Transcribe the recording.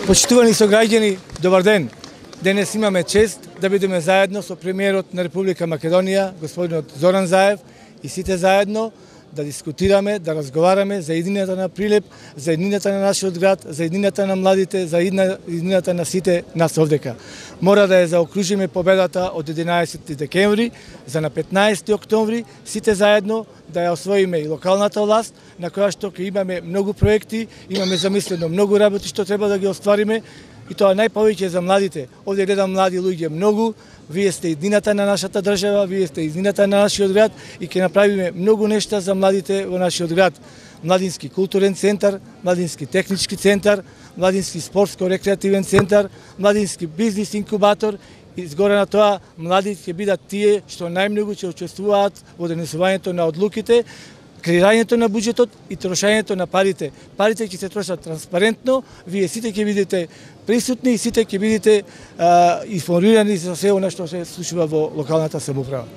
Почитувани сограѓани, добар ден. Денес имаме чест да бидеме заедно со премиерот на Република Македонија, господинот Зоран Заев, и сите заедно да дискутираме, да разговараме за единината на Прилеп, за единината на нашиот град, за единината на младите, за единината на сите нас овдека. Мора да ја заокружиме победата од 11 декември, за на 15 октомври, сите заедно да ја освоиме и локалната власт, на која што ќе имаме многу проекти, имаме замислено многу работи што треба да ги оствариме, и тоа најповеќе за младите. Овде гледам млади луѓе многу, вие сте едината на нашата држава, вие сте едината на нашиот град и ќе направиме многу нешта за младите во нашиот град. Младински културен центар, младински технички центар, младински спортско-рекреативен центар, младински бизнис инкубатор и згоре на тоа младите ќе бидат тие што најмногу ќе учествуваат во донесувањето на одлуките, креирањето на буџетот и трошењето на парите. Парите ќе се трошат транспарентно, вие сите ќе бидете присутни и сите ќе бидете информирани за се она што се случува во локалната самоуправа.